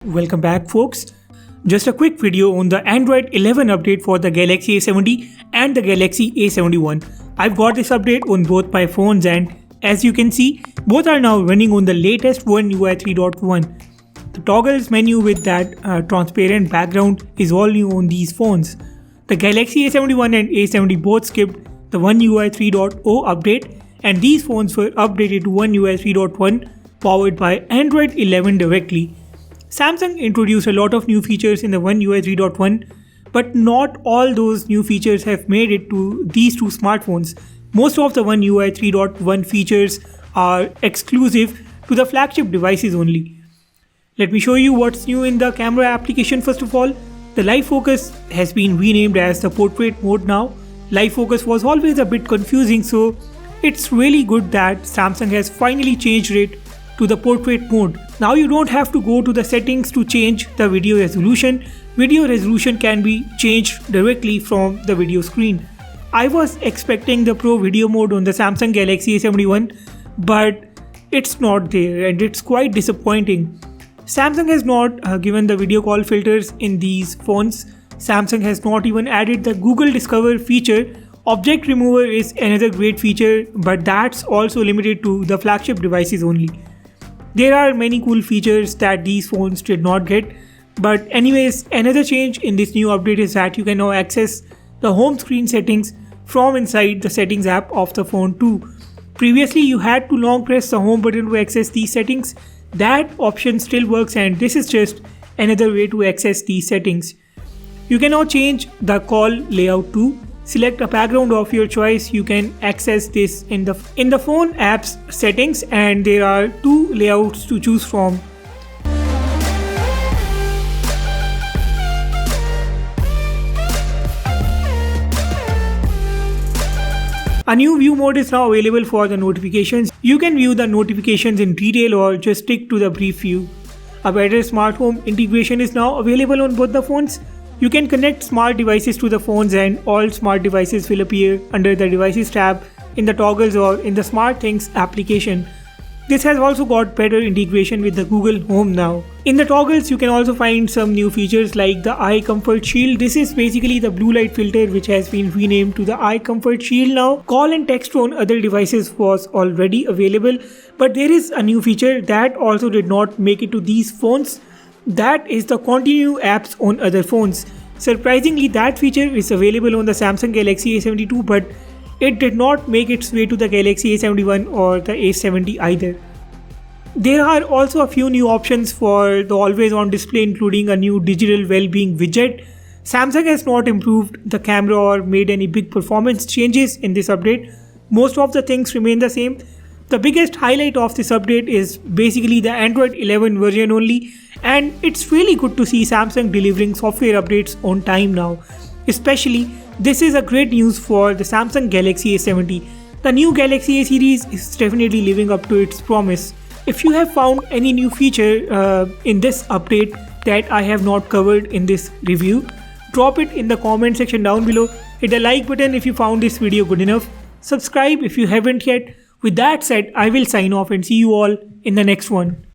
Welcome back folks. Just a quick video on the Android 11 update for the Galaxy A70 and the Galaxy A71. I've got this update on both my phones and as you can see, both are now running on the latest One UI 3.1. The toggles menu with that transparent background is all new on these phones. The Galaxy A71 and A70 both skipped the One UI 3.0 update and these phones were updated to One UI 3.1 powered by Android 11 directly. Samsung introduced a lot of new features in the One UI 3.1, but not all those new features have made it to these two smartphones. Most of the One UI 3.1 features are exclusive to the flagship devices only. Let me show you what's new in the camera application. First of all, the live focus has been renamed as the portrait mode now. Live focus was always a bit confusing, so it's really good that Samsung has finally changed it to the portrait mode. Now you don't have to go to the settings to change the video resolution. Video resolution can be changed directly from the video screen. I was expecting the Pro video mode on the Samsung Galaxy A71, but it's not there and it's quite disappointing. Samsung has not given the video call filters in these phones. Samsung has not even added the Google Discover feature. Object Remover is another great feature, but that's also limited to the flagship devices only. There are many cool features that these phones did not get, but anyways, another change in this new update is that you can now access the home screen settings from inside the settings app of the phone too. Previously you had to long press the home button to access these settings. That option still works and this is just another way to access these settings. You can now change the call layout too. Select a background of your choice. You can access this in the phone apps settings and there are two layouts to choose from. A new view mode is now available for the notifications. You can view the notifications in detail or just stick to the brief view. A better smart home integration is now available on both the phones. You can connect smart devices to the phones and all smart devices will appear under the devices tab in the toggles or in the SmartThings application. This has also got better integration with the Google Home now. In the toggles you can also find some new features like the Eye Comfort Shield. This is basically the blue light filter which has been renamed to the Eye Comfort Shield now. Call and text on other devices was already available, but there is a new feature that also did not make it to these phones. That is the Continue apps on other phones. Surprisingly, that feature is available on the Samsung Galaxy A72, but it did not make its way to the Galaxy A71 or the A70 either. There are also a few new options for the always on display, including a new digital well-being widget. Samsung has not improved the camera or made any big performance changes in this update. Most of the things remain the same. The biggest highlight of this update is basically the Android 11 version only, and it's really good to see Samsung delivering software updates on time now. Especially, this is a great news for the Samsung Galaxy A70. The new Galaxy A series is definitely living up to its promise. If you have found any new feature in this update that I have not covered in this review, drop it in the comment section down below. Hit the like button if you found this video good enough. Subscribe if you haven't yet. With that said, I will sign off and see you all in the next one.